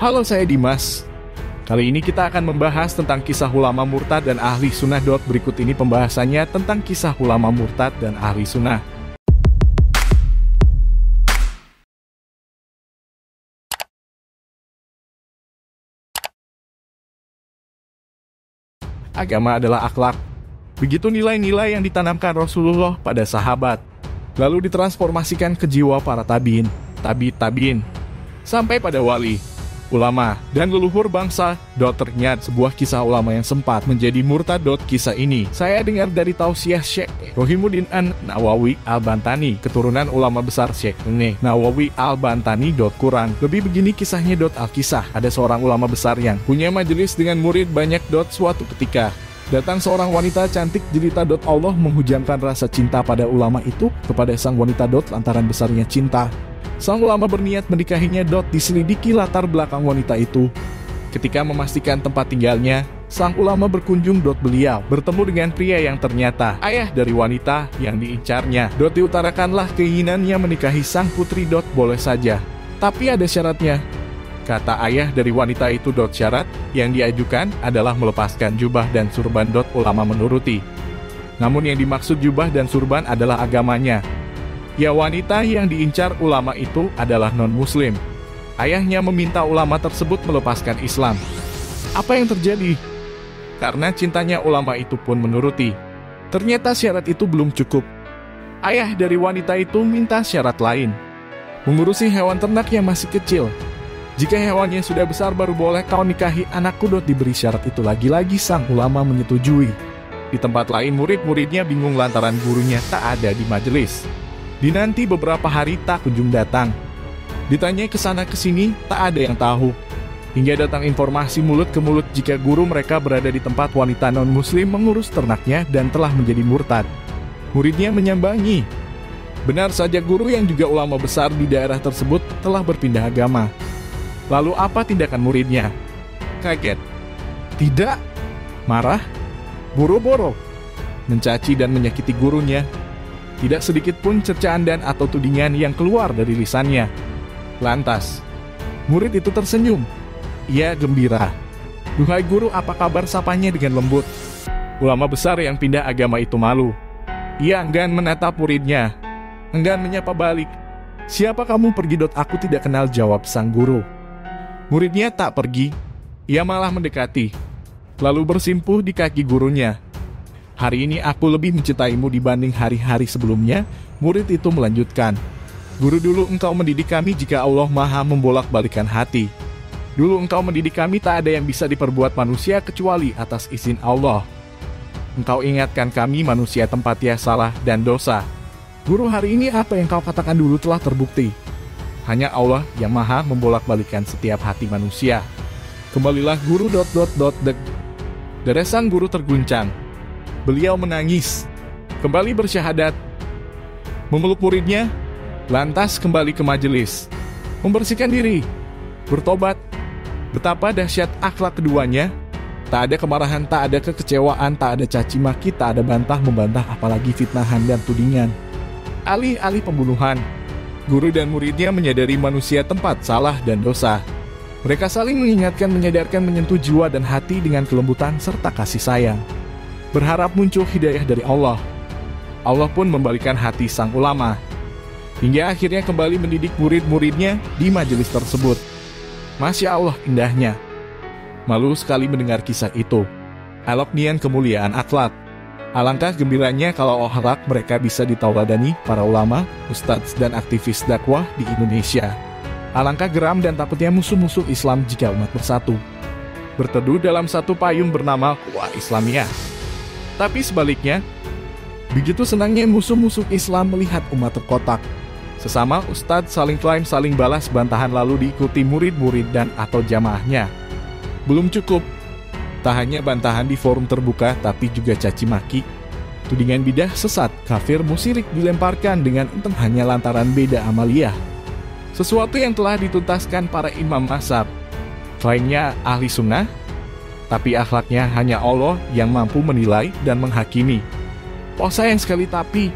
Halo, saya Dimas. Kali ini kita akan membahas tentang kisah ulama murtad dan ahli sunnah. Berikut ini pembahasannya tentang kisah ulama murtad dan ahli sunnah. Agama adalah akhlak. Begitu nilai-nilai yang ditanamkan Rasulullah pada sahabat, lalu ditransformasikan ke jiwa para tabiin, tabi'in, sampai pada wali, ulama, dan leluhur bangsa. Teringat sebuah kisah ulama yang sempat menjadi murtad. Kisah ini saya dengar dari tausiah Syekh Rohimuddin An-Nawawi Al-Bantani, keturunan ulama besar Syekh Nawawi Al-Bantani. Quran lebih begini kisahnya. Al-Kisah, ada seorang ulama besar yang punya majelis dengan murid banyak. Suatu ketika datang seorang wanita cantik jelita. Allah menghujamkan rasa cinta pada ulama itu kepada sang wanita. Lantaran besarnya cinta, sang ulama berniat menikahinya. Diselidiki latar belakang wanita itu. Ketika memastikan tempat tinggalnya, sang ulama berkunjung. Beliau bertemu dengan pria yang ternyata ayah dari wanita yang diincarnya. Diutarakanlah keinginannya menikahi sang putri. Boleh saja, tapi ada syaratnya, kata ayah dari wanita itu. Syarat yang diajukan adalah melepaskan jubah dan surban. Ulama menuruti. Namun yang dimaksud jubah dan surban adalah agamanya. Ya, wanita yang diincar ulama itu adalah non-muslim. Ayahnya meminta ulama tersebut melepaskan Islam. Apa yang terjadi? Karena cintanya, ulama itu pun menuruti. Ternyata syarat itu belum cukup. Ayah dari wanita itu minta syarat lain, mengurusi hewan ternak yang masih kecil. Jika hewannya sudah besar baru boleh kau nikahi anakku. Diberi syarat itu lagi-lagi sang ulama menyetujui. Di tempat lain murid-muridnya bingung lantaran gurunya tak ada di majelis. Dinanti beberapa hari tak kunjung datang. Ditanya ke sana ke sini tak ada yang tahu. Hingga datang informasi mulut ke mulut jika guru mereka berada di tempat wanita non-muslim mengurus ternaknya dan telah menjadi murtad. Muridnya menyambangi. Benar saja, guru yang juga ulama besar di daerah tersebut telah berpindah agama. Lalu apa tindakan muridnya? Kaget? Tidak? Marah? Boro-boro? Mencaci dan menyakiti gurunya? Tidak sedikit pun cercaan dan atau tudingan yang keluar dari lisannya. Lantas, murid itu tersenyum. Ia gembira. Duhai guru, apa kabar? Sapanya dengan lembut. Ulama besar yang pindah agama itu malu. Ia enggan menatap muridnya, enggan menyapa balik. Siapa kamu? Pergi. Aku tidak kenal, jawab sang guru. Muridnya tak pergi, ia malah mendekati, lalu bersimpuh di kaki gurunya. Hari ini aku lebih mencintaimu dibanding hari-hari sebelumnya. Murid itu melanjutkan. Guru, dulu engkau mendidik kami jika Allah Maha membolak-balikan hati. Dulu engkau mendidik kami tak ada yang bisa diperbuat manusia kecuali atas izin Allah. Engkau ingatkan kami manusia tempatnya salah dan dosa. Guru, hari ini apa yang kau katakan dulu telah terbukti. Hanya Allah yang Maha membolak-balikan setiap hati manusia. Kembalilah guru. Deresan guru terguncang. Beliau menangis, kembali bersyahadat, memeluk muridnya, lantas kembali ke majelis, membersihkan diri, bertobat. Betapa dahsyat akhlak keduanya. Tak ada kemarahan, tak ada kekecewaan, tak ada caci maki, tak ada bantah-membantah, apalagi fitnahan dan tudingan. Alih-alih pembunuhan, guru dan muridnya menyadari manusia tempat salah dan dosa. Mereka saling mengingatkan, menyadarkan, menyentuh jiwa dan hati dengan kelembutan serta kasih sayang. Berharap muncul hidayah dari Allah. Allah pun membalikan hati sang ulama, hingga akhirnya kembali mendidik murid-muridnya di majelis tersebut. Masya Allah, indahnya. Malu sekali mendengar kisah itu. Elok nian kemuliaan akhlak. Alangkah gembiranya kalau akhlak mereka bisa ditauladani para ulama, ustadz dan aktivis dakwah di Indonesia. Alangkah geram dan takutnya musuh-musuh Islam jika umat bersatu, berteduh dalam satu payung bernama Ukhuwah Islamiyah. Tapi sebaliknya, begitu senangnya musuh-musuh Islam melihat umat terkotak. Sesama ustadz saling klaim, saling balas bantahan lalu diikuti murid-murid dan atau jamaahnya. Belum cukup, tak hanya bantahan di forum terbuka tapi juga caci maki, tudingan bidah, sesat, kafir, musyirik dilemparkan dengan enteng hanya lantaran beda amaliyah. Sesuatu yang telah dituntaskan para imam mazhab. Klaimnya ahli sunnah, tapi akhlaknya hanya Allah yang mampu menilai dan menghakimi. Oh sayang sekali, tapi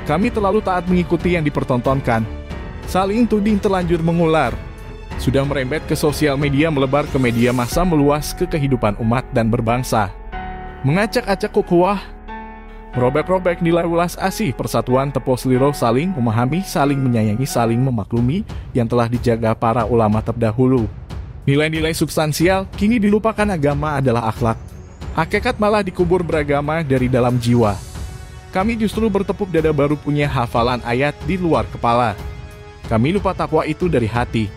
kami terlalu taat mengikuti yang dipertontonkan. Saling tuding terlanjur mengular. sudah merembet ke sosial media, melebar ke media massa, meluas ke kehidupan umat dan berbangsa. Mengacak-acak ukhuwah, merobek-robek nilai ulas asih, persatuan, teposliro, saling memahami, saling menyayangi, saling memaklumi yang telah dijaga para ulama terdahulu. Nilai-nilai substansial kini dilupakan, agama adalah akhlak. Hakikat malah dikubur beragama dari dalam jiwa. Kami justru bertepuk dada baru punya hafalan ayat di luar kepala. Kami lupa takwa itu dari hati.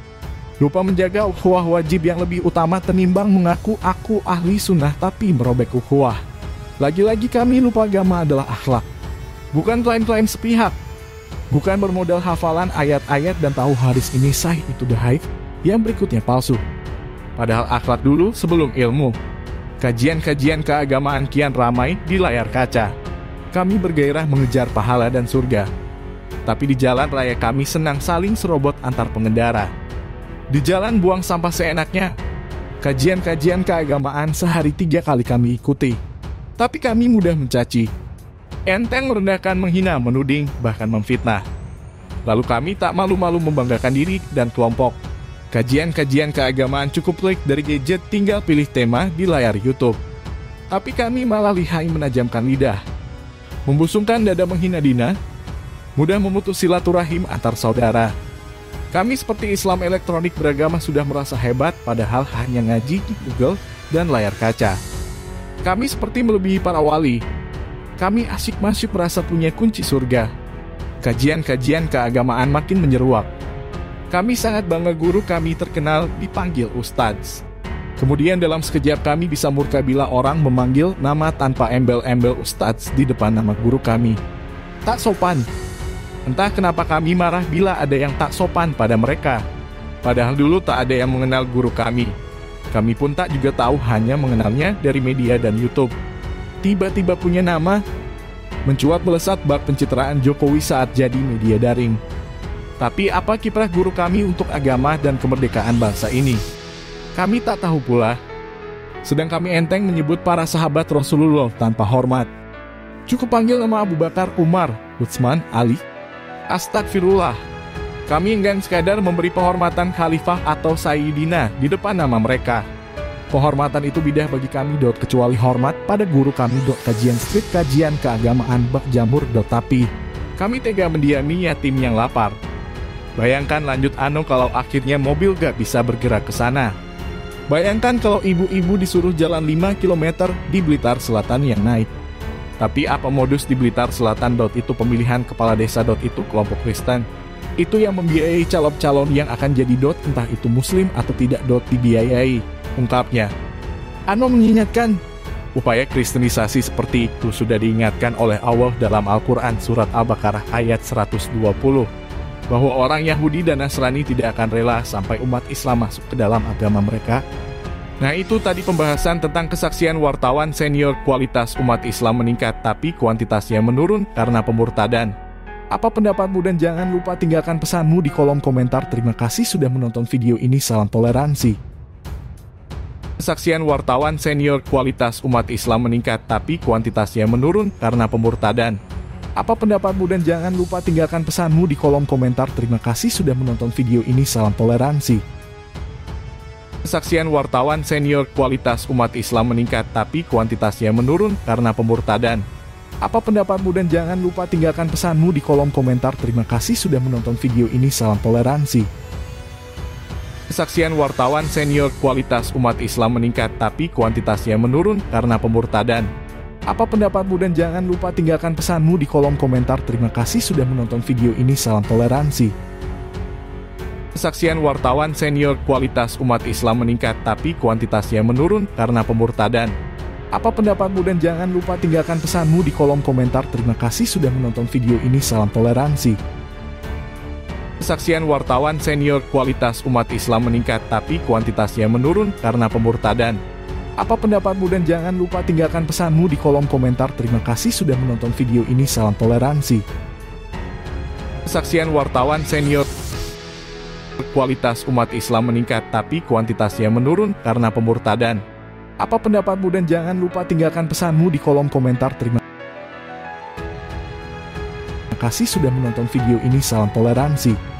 Lupa menjaga ukhuwah wajib yang lebih utama tenimbang mengaku aku ahli sunnah tapi merobek ukhuwah. Lagi-lagi kami lupa agama adalah akhlak. Bukan klaim-klaim sepihak. Bukan bermodal hafalan ayat-ayat dan tahu hadis ini sahih itu dahaif, yang berikutnya palsu. Padahal akhlak dulu sebelum ilmu. Kajian-kajian keagamaan kian ramai di layar kaca. Kami bergairah mengejar pahala dan surga. Tapi di jalan raya kami senang saling serobot antar pengendara. Di jalan buang sampah seenaknya. Kajian-kajian keagamaan sehari 3 kali kami ikuti. Tapi kami mudah mencaci. Enteng merendahkan, menghina, menuding, bahkan memfitnah. Lalu kami tak malu-malu membanggakan diri dan kelompok. Kajian-kajian keagamaan cukup klik dari gadget, tinggal pilih tema di layar YouTube. Tapi kami malah lihai menajamkan lidah. Membusungkan dada, menghina dina. Mudah memutus silaturahim antar saudara. Kami seperti Islam elektronik beragama sudah merasa hebat, padahal hanya ngaji di Google dan layar kaca. Kami seperti melebihi para wali. Kami asyik masuk merasa punya kunci surga. Kajian-kajian keagamaan makin menyeruak. Kami sangat bangga guru kami terkenal dipanggil Ustadz. Kemudian dalam sekejap kami bisa murka bila orang memanggil nama tanpa embel-embel Ustadz di depan nama guru kami. Tak sopan. Entah kenapa kami marah bila ada yang tak sopan pada mereka. Padahal dulu tak ada yang mengenal guru kami. Kami pun tak juga tahu, hanya mengenalnya dari media dan YouTube. Tiba-tiba punya nama. Mencuat melesat bak pencitraan Jokowi saat jadi media daring. Tapi apa kiprah guru kami untuk agama dan kemerdekaan bangsa ini? Kami tak tahu pula. Sedang kami enteng menyebut para sahabat Rasulullah tanpa hormat. Cukup panggil nama Abu Bakar, Umar, Utsman, Ali. Astagfirullah. Kami enggan sekadar memberi penghormatan khalifah atau sayyidina di depan nama mereka. Penghormatan itu bidah bagi kami. Kecuali hormat pada guru kami. Kajian street, kajian keagamaan bak jamur. Tapi kami tega mendiami yatim yang lapar. Bayangkan lanjut kalau akhirnya mobil gak bisa bergerak ke sana. Bayangkan kalau ibu-ibu disuruh jalan 5 km di Blitar Selatan yang naik. Tapi apa modus di Blitar Selatan? Itu pemilihan kepala desa. Itu kelompok Kristen. Itu yang membiayai calon-calon yang akan jadi entah itu muslim atau tidak dibiayai, ungkapnya. Ano mengingatkan, upaya kristenisasi seperti itu sudah diingatkan oleh Allah dalam Al-Quran surat Al-Baqarah ayat 120, bahwa orang Yahudi dan Nasrani tidak akan rela sampai umat Islam masuk ke dalam agama mereka. Nah, itu tadi pembahasan tentang kesaksian wartawan senior. Kualitas umat Islam meningkat tapi kuantitasnya menurun karena pemurtadan. Apa pendapatmu? Dan jangan lupa tinggalkan pesanmu di kolom komentar. Terima kasih sudah menonton video ini. Salam toleransi. Kesaksian wartawan senior. Kualitas umat Islam meningkat tapi kuantitasnya menurun karena pemurtadan. Apa pendapatmu? Dan jangan lupa tinggalkan pesanmu di kolom komentar. Terima kasih sudah menonton video ini. Salam toleransi. Kesaksian wartawan senior. Kualitas umat Islam meningkat tapi kuantitasnya menurun karena pemurtadan. Apa pendapatmu? Dan jangan lupa tinggalkan pesanmu di kolom komentar. Terima kasih sudah menonton video ini. Salam toleransi. Kesaksian wartawan senior. Kualitas umat Islam meningkat tapi kuantitasnya menurun karena pemurtadan. Apa pendapatmu? Dan jangan lupa tinggalkan pesanmu di kolom komentar. Terima kasih sudah menonton video ini. Salam toleransi. Kesaksian wartawan senior. Kualitas umat Islam meningkat tapi kuantitasnya menurun karena pemurtadan. Apa pendapatmu? Dan jangan lupa tinggalkan pesanmu di kolom komentar. Terima kasih sudah menonton video ini. Salam toleransi. Kesaksian wartawan senior. Kualitas umat Islam meningkat tapi kuantitasnya menurun karena pemurtadan. Apa pendapatmu? Dan jangan lupa tinggalkan pesanmu di kolom komentar. Terima kasih sudah menonton video ini. Salam toleransi. Kesaksian wartawan senior. Kualitas umat Islam meningkat tapi kuantitasnya menurun karena pemurtadan. Apa pendapatmu? Dan jangan lupa tinggalkan pesanmu di kolom komentar. Terima kasih sudah menonton video ini. Salam toleransi.